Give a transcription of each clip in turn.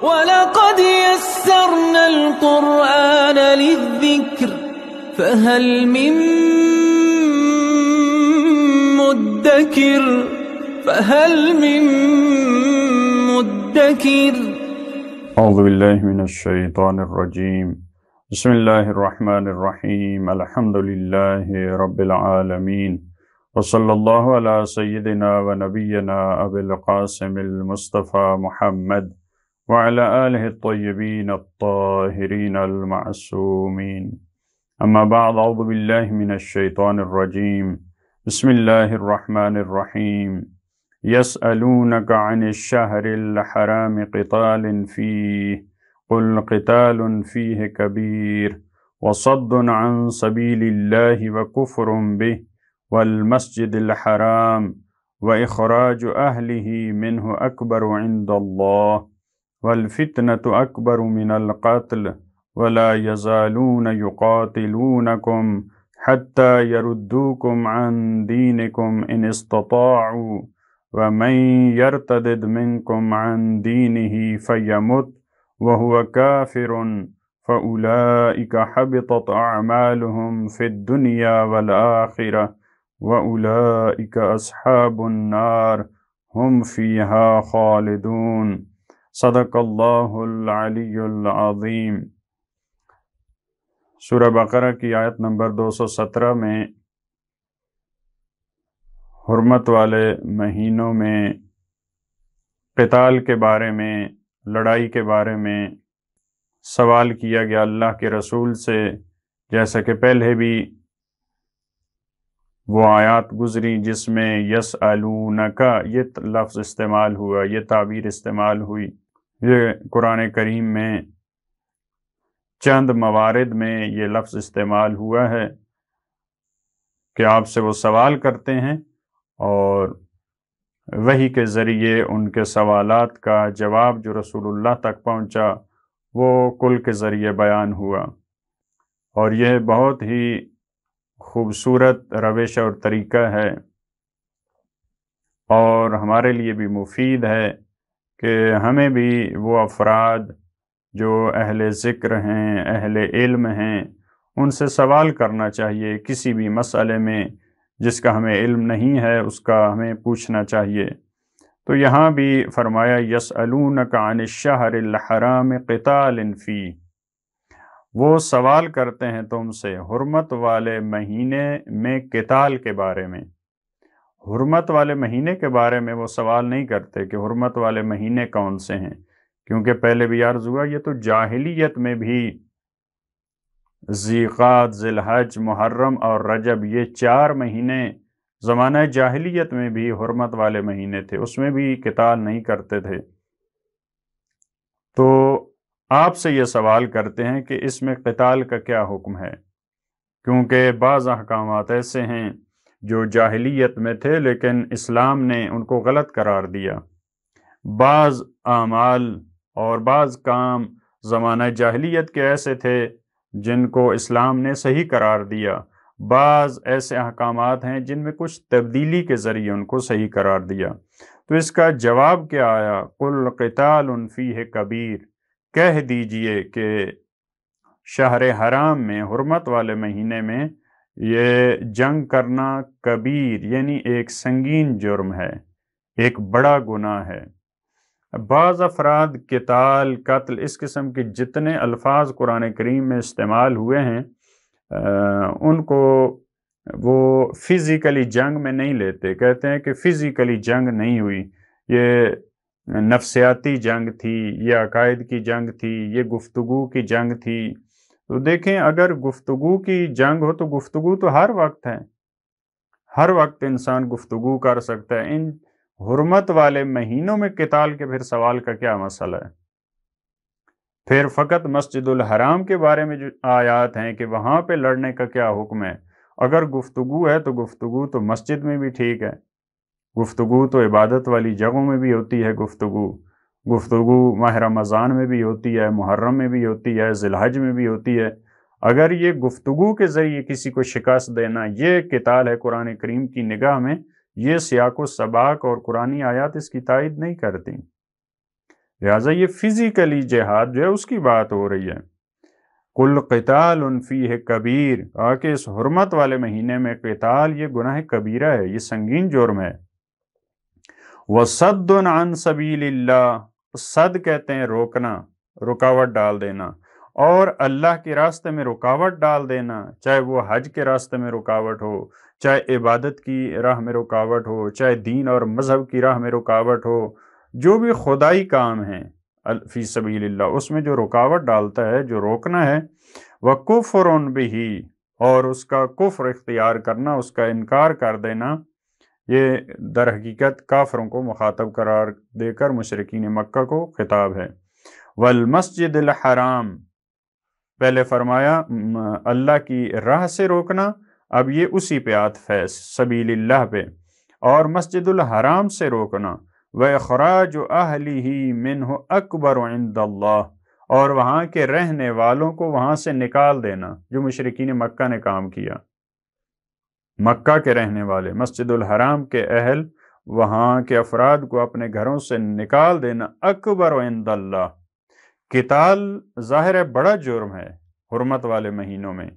وَلَقَدْ يَسَّرْنَا الْقُرْآنَ لِلذِّكْرِ فَهَلْ مِن مُّدَّكِرٍ اعوذ باللہ من الشیطان الرجیم بسم اللہ الرحمن الرحیم الحمد للہ رب العالمین وصلی اللہ علی سیدنا و نبینا ابی القاسم المصطفى محمد وعلى آلہ الطیبین الطاہرین المعصومین اما بعد اعوذ باللہ من الشیطان الرجیم بسم اللہ الرحمن الرحیم يسألونك عن الشهر الحرام قتال فيه قل قتال فيه كبير وصد عن سبيل الله وكفر به والمسجد الحرام وإخراج أهله منه أكبر عند الله والفتنة أكبر من القتل ولا يزالون يقاتلونكم حتى يردوكم عن دينكم إن استطاعوا وَمَن يَرْتَدِدْ مِنكُمْ عَن دِينِهِ فَيَمُتْ وَهُوَ كَافِرٌ فَأُولَئِكَ حَبِطَتْ أَعْمَالُهُمْ فِي الدُّنْيَا وَالْآخِرَةِ وَأُولَئِكَ أَصْحَابُ النَّارِ هُمْ فِيهَا خَالِدُونَ صدق اللہ العلی العظیم۔ سورہ بقرہ کی آیت نمبر 217 میں حرمت والے مہینوں میں قتال کے بارے میں، لڑائی کے بارے میں سوال کیا گیا اللہ کے رسول سے، جیسا کہ پہلے بھی وہ آیات گزری جس میں یسألونک یہ لفظ استعمال ہوا، یہ تعبیر استعمال ہوئی۔ یہ قرآن کریم میں چند موارد میں یہ لفظ استعمال ہوا ہے کہ آپ سے وہ سوال کرتے ہیں اور وحی کے ذریعے ان کے سوالات کا جواب جو رسول اللہ تک پہنچا وہ کل کے ذریعے بیان ہوا، اور یہ بہت ہی خوبصورت روش اور طریقہ ہے اور ہمارے لیے بھی مفید ہے کہ ہمیں بھی وہ افراد جو اہل ذکر ہیں، اہل علم ہیں، ان سے سوال کرنا چاہیے کسی بھی مسئلے میں جس کا ہمیں علم نہیں ہے اس کا ہمیں پوچھنا چاہیے۔ تو یہاں بھی فرمایا یسألونک عن الشہر الحرام قتال فیہ، وہ سوال کرتے ہیں تم سے حرمت والے مہینے میں قتال کے بارے میں۔ حرمت والے مہینے کے بارے میں وہ سوال نہیں کرتے کہ حرمت والے مہینے کون سے ہیں، کیونکہ پہلے بھی عرض ہوا یہ تو جاہلیت میں بھی ذیقعد، ذی الحج، محرم اور رجب، یہ 4 مہینے زمانہ جاہلیت میں بھی حرمت والے مہینے تھے، اس میں بھی قتال نہیں کرتے تھے۔ تو آپ سے یہ سوال کرتے ہیں کہ اس میں قتال کا کیا حکم ہے، کیونکہ بعض احکامات ایسے ہیں جو جاہلیت میں تھے لیکن اسلام نے ان کو غلط قرار دیا۔ بعض اعمال اور بعض کام زمانہ جاہلیت کے ایسے تھے جن کو اسلام نے صحیح قرار دیا، بعض ایسے احکامات ہیں جن میں کچھ تبدیلی کے ذریعے ان کو صحیح قرار دیا۔ تو اس کا جواب کیا آیا؟ قل قتال فیہ کبیر، کہہ دیجئے کہ شہر حرام میں، حرمت والے مہینے میں یہ جنگ کرنا کبیر یعنی ایک سنگین جرم ہے، ایک بڑا گناہ ہے۔ بعض افراد قتال، قتل، اس قسم کے جتنے الفاظ قرآن کریم میں استعمال ہوئے ہیں ان کو وہ فزیکلی جنگ میں نہیں لیتے، کہتے ہیں کہ فزیکلی جنگ نہیں ہوئی، یہ نفسیاتی جنگ تھی، یہ عقائد کی جنگ تھی، یہ گفتگو کی جنگ تھی۔ تو دیکھیں اگر گفتگو کی جنگ ہو تو گفتگو تو ہر وقت ہے، ہر وقت انسان گفتگو کر سکتا ہے۔ ان حرمت والے مہینوں میں قتال کے پھر سوال کا کیا مسئلہ ہے؟ پھر فقط مسجد الحرام کے بارے میں جو آیات ہیں کہ وہاں پہ لڑنے کا کیا حکم ہے، اگر گفتگو ہے تو گفتگو تو مسجد میں بھی ٹھیک ہے، گفتگو تو عبادت والی جگہوں میں بھی ہوتی ہے، گفتگو ماہ رمضان میں بھی ہوتی ہے، محرم میں بھی ہوتی ہے، ذی الحج میں بھی ہوتی ہے۔ اگر یہ گفتگو کے ذریعے کسی کو شکست دینا یہ قتال ہے قرآن کریم کی نگاہ میں، یہ سیاق و سباق اور قرآنی آیات اس کی تائید نہیں کرتی۔ لہٰذا یہ فزیکلی جہاد جو ہے اس کی بات ہو رہی ہے۔ کل قتال فیہ کبیر، کہ اس حرمت والے مہینے میں قتال یہ گناہ کبیرہ ہے، یہ سنگین جرم ہے۔ وصد عن سبیل اللہ، صد کہتے ہیں روکنا، رکاوٹ ڈال دینا، اور اللہ کے راستے میں رکاوٹ ڈال دینا، چاہے وہ حج کے راستے میں رکاوٹ ہو، چاہے عبادت کی راہ میں رکاوٹ ہو، چاہے دین اور مذہب کی راہ میں رکاوٹ ہو، جو بھی خدائی کام ہیں فی سبیل اللہ اس میں جو رکاوٹ ڈالتا ہے، جو روکنا ہے، وَكُفْرٌ بِهِ، اور اس کا کفر اختیار کرنا، اس کا انکار کر دینا، یہ در حقیقت کافروں کو مخاطب قرار دے کر مشرکین مکہ کو خطاب ہے۔ والمسجد الحرام، پہلے فرمایا اللہ کی راہ سے روکنا، اب یہ اسی پہ عطف ہے، سبیل اللہ پہ، اور مسجد الحرام سے روکنا، وَإِخْرَاجُ أَهْلِهِ مِنْهُ أَكْبَرُ عِنْدَ اللَّهِ، اور وہاں کے رہنے والوں کو وہاں سے نکال دینا، جو مشرکین مکہ نے کام کیا، مکہ کے رہنے والے، مسجد الحرام کے اہل، وہاں کے افراد کو اپنے گھروں سے نکال دینا، اکبر عند اللہ، قتال ظاہر ہے بڑا جرم ہے حرمت والے مہینوں میں۔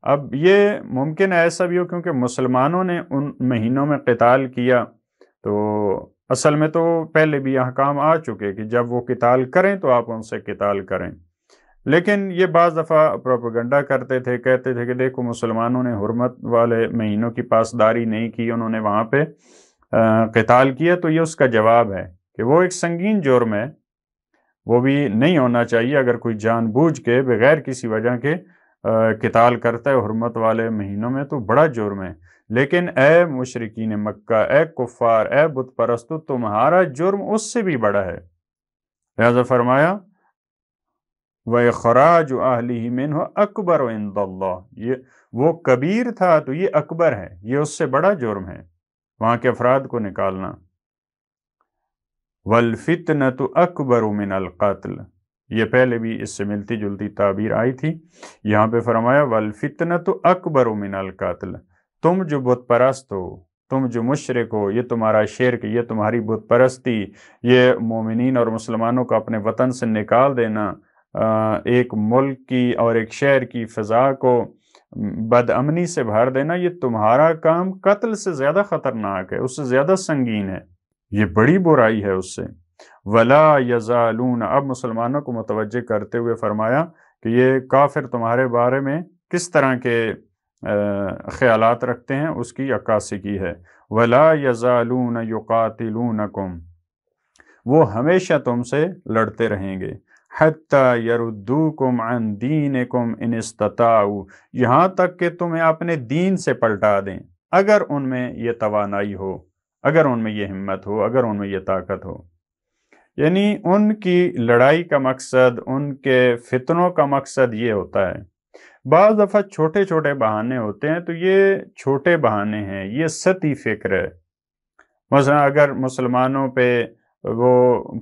اب یہ ممکن ہے ایسا بھی ہو کیونکہ مسلمانوں نے ان مہینوں میں قتال کیا، تو اصل میں تو پہلے بھی احکام آ چکے کہ جب وہ قتال کریں تو آپ ان سے قتال کریں، لیکن یہ بعض دفعہ پروپیگنڈا کرتے تھے، کہتے تھے کہ دیکھو مسلمانوں نے حرمت والے مہینوں کی پاسداری نہیں کی، انہوں نے وہاں پہ قتال کیا، تو یہ اس کا جواب ہے کہ وہ ایک سنگین جرم ہے، وہ بھی نہیں ہونا چاہیے۔ اگر کوئی جان بوجھ کے بغیر کسی وجہ کے قتال کرتا ہے حرمت والے مہینوں میں تو بڑا جرم ہے، لیکن اے مشرکین مکہ، اے کفار، اے بت پرستو، تمہارا جرم اس سے بھی بڑا ہے، لہذا فرمایا وَإِخْرَاجُ أَهْلِهِ مِنْهُ أَكْبَرُ عِنْدَ اللَّهِ، یہ وہ کبیر تھا تو یہ اکبر ہے، یہ اس سے بڑا جرم ہے وہاں کے افراد کو نکالنا۔ وَالْفِتْنَةُ أَكْبَرُ مِنَ الْقَتْلِ، یہ پہلے بھی اس سے ملتی جلتی تعبیر آئی تھی، یہاں پہ فرمایا وَالْفِتْنَةُ أَكْبَرُ مِنَ الْقَتْلِ، تم جو بت پرست ہو، تم جو مشرک ہو، یہ تمہارا شرک، یہ تمہاری بت پرستی، یہ مومنین اور مسلمانوں کو اپنے وطن سے نکال دینا، ایک ملک کی اور ایک شہر کی فضا کو بد امنی سے بھر دینا، یہ تمہارا کام قتل سے زیادہ خطرناک ہے، اس سے زیادہ سنگین ہے، یہ بڑی برائی ہے اس سے۔ وَلَا يَزَالُونَ، اب مسلمانوں کو متوجہ کرتے ہوئے فرمایا کہ یہ کافر تمہارے بارے میں کس طرح کے خیالات رکھتے ہیں، اس کی عکاسی کی ہے۔ وَلَا يَزَالُونَ يُقَاتِلُونَكُمْ، وہ ہمیشہ تم سے لڑتے رہیں گے، حَتَّى يَرُدُّوكُمْ عَنْ دِينِكُمْ إِنِ اسْتَطَاعُوا، یہاں تک کہ تمہیں اپنے دین سے پلٹا دیں، اگر ان میں یہ توانائی ہو، اگر ان میں یہ ہمت ہو، اگر ان میں یہ طاقت ہو۔ یعنی ان کی لڑائی کا مقصد، ان کے فتنوں کا مقصد یہ ہوتا ہے۔ بعض دفعہ چھوٹے چھوٹے بہانے ہوتے ہیں، تو یہ چھوٹے بہانے ہیں، یہ سطحی فکر ہے۔ مثلا اگر مسلمانوں پہ وہ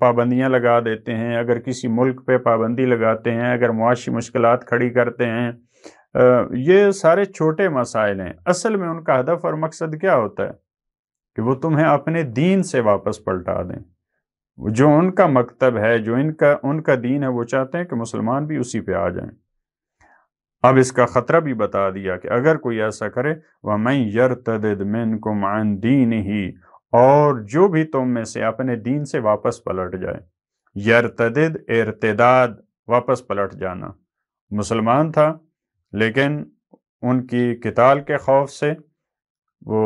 پابندیاں لگا دیتے ہیں، اگر کسی ملک پہ پابندی لگاتے ہیں، اگر معاشی مشکلات کھڑی کرتے ہیں، یہ سارے چھوٹے مسائل ہیں۔ اصل میں ان کا ہدف اور مقصد کیا ہوتا ہے کہ وہ تمہیں اپنے دین سے واپس پلٹا دیں، جو ان کا مکتب ہے، جو ان کا دین ہے، وہ چاہتے ہیں کہ مسلمان بھی اسی پہ آ جائیں۔ اب اس کا خطرہ بھی بتا دیا کہ اگر کوئی ایسا کرے، وَمَن يَرْتَدِدْ مِنْكُمْ عَنْ دِينِهِ، اور جو بھی تم میں سے اپنے دین سے واپس پلٹ جائے، یرتدد ارتداد، واپس پلٹ جانا، مسلمان تھا لیکن ان کی قتال کے خوف سے، وہ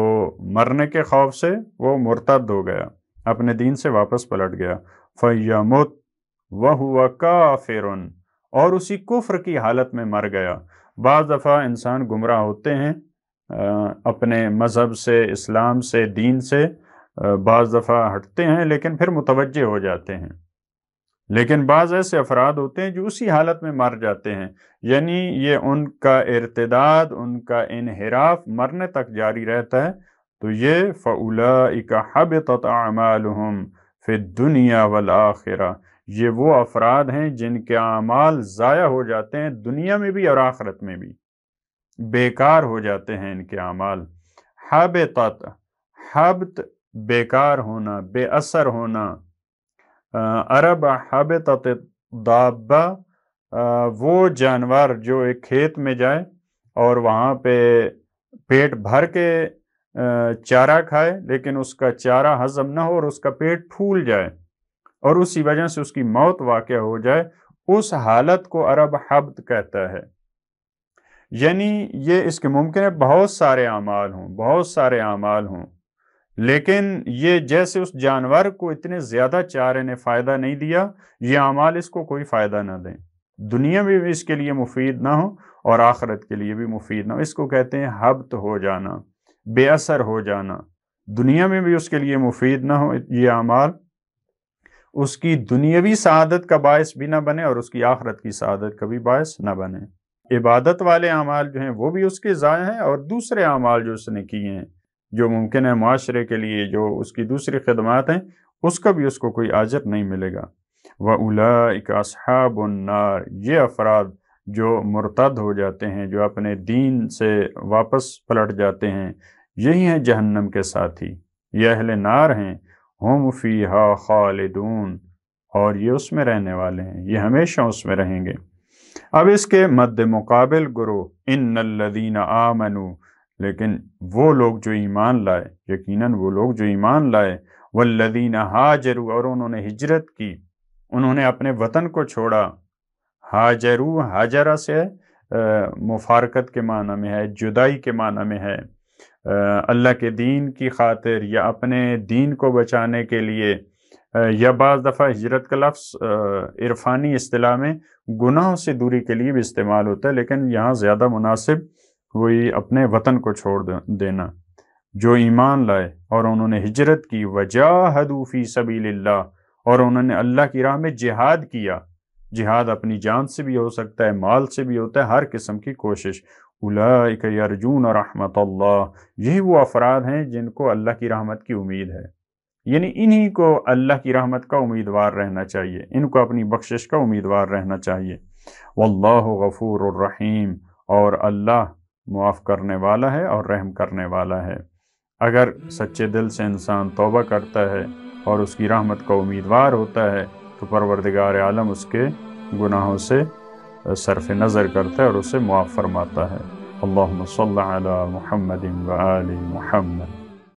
مرنے کے خوف سے وہ مرتد ہو گیا، اپنے دین سے واپس پلٹ گیا، فَيَمُتْ وَهُوَ كَافِرٌ، اور اسی کفر کی حالت میں مر گیا۔ بعض دفعہ انسان گمراہ ہوتے ہیں اپنے مذہب سے، اسلام سے، دین سے، بعض دفعہ ہٹتے ہیں لیکن پھر متوجہ ہو جاتے ہیں، لیکن بعض ایسے افراد ہوتے ہیں جو اسی حالت میں مر جاتے ہیں، یعنی یہ ان کا ارتداد، ان کا انحراف مرنے تک جاری رہتا ہے، تو یہ فَأُولَئِكَ حَبِطَتْ أَعْمَالُهُمْ فِي الدُّنْيَا وَالْآخِرَةِ، یہ وہ افراد ہیں جن کے اعمال ضائع ہو جاتے ہیں دنیا میں بھی اور آخرت میں بھی، بیکار ہو جاتے ہیں ان کے اعمال۔ حَبِطَتْ، حبط بیکار ہونا، بے اثر ہونا، عرب حبطت الدابہ، وہ جانور جو ایک کھیت میں جائے اور وہاں پہ پیٹ بھر کے چارہ کھائے لیکن اس کا چارہ ہضم نہ ہو اور اس کا پیٹ پھول جائے اور اسی وجہ سے اس کی موت واقع ہو جائے، اس حالت کو عرب حبط کہتا ہے۔ یعنی یہ اس کے ممکن ہے بہت سارے اعمال ہوں لیکن یہ جیسے اس جانور کو اتنے زیادہ چارے نے فائدہ نہیں دیا، یہ اعمال اس کو کوئی فائدہ نہ دیں، دنیا میں بھی اس کے لیے مفید نہ ہو اور آخرت کے لیے بھی مفید نہ ہو۔ اس کو کہتے ہیں حبط ہو جانا، بے اثر ہو جانا، دنیا میں بھی اس کے لیے مفید نہ ہو یہ اعمال، اس کی دنیاوی سعادت کا باعث بھی نہ بنے اور اس کی آخرت کی سعادت کا بھی باعث نہ بنے۔ عبادت والے اعمال جو ہیں وہ بھی اس کے ضائع ہیں، اور دوسرے اعمال جو اس نے کیے ہیں جو ممکن ہے معاشرے کے لیے جو اس کی دوسری خدمات ہیں اس کا بھی اس کو کوئی اجر نہیں ملے گا۔ وَأُولَئِكَ أَصْحَابُ النَّارِ، یہ افراد جو مرتد ہو جاتے ہیں، جو اپنے دین سے واپس پلٹ جاتے ہیں، یہی ہیں جہنم کے ساتھی، یہ اہل نار ہیں، ہم فیہا خالدون، اور یہ اس میں رہنے والے ہیں، یہ ہمیشہ اس میں رہیں گے۔ اب اس کے مد مقابل گروہ ان الذین آمنوا، لیکن وہ لوگ جو ایمان لائے، یقیناً وہ لوگ جو ایمان لائے، والذین ہاجروا، اور انہوں نے ہجرت کی، انہوں نے اپنے وطن کو چھوڑا، ہاجروا ہاجرہ سے مفارقت کے معنی میں ہے، جدائی کے معنی میں ہے، اللہ کے دین کی خاطر یا اپنے دین کو بچانے کے لیے، یا بعض دفعہ ہجرت کا لفظ عرفانی اصطلاح میں گناہوں سے دوری کے لیے بھی استعمال ہوتا ہے، لیکن یہاں زیادہ مناسب وہی اپنے وطن کو چھوڑ دینا۔ جو ایمان لائے اور انہوں نے ہجرت کی، وجاہدوا فی سبیل اللہ، اور انہوں نے اللہ کی راہ میں جہاد کیا، جہاد اپنی جان سے بھی ہو سکتا ہے، مال سے بھی ہوتا ہے، ہر قسم کی کوشش۔ اولئک یرجون رحمت اللہ، یہی وہ افراد ہیں جن کو اللہ کی رحمت کی امید ہے، یعنی انہی کو اللہ کی رحمت کا امیدوار رہنا چاہیے، ان کو اپنی بخشش کا امیدوار رہنا چاہیے۔ واللہ غفور الرحیم، اور اللہ معاف کرنے والا ہے اور رحم کرنے والا ہے۔ اگر سچے دل سے انسان توبہ کرتا ہے اور اس کی رحمت کا امیدوار ہوتا ہے تو پروردگار عالم اس کے گناہوں سے صرف نظر کرتا ہے اور اسے معاف فرماتا ہے۔ اللہم صل علی محمد و آل محمد۔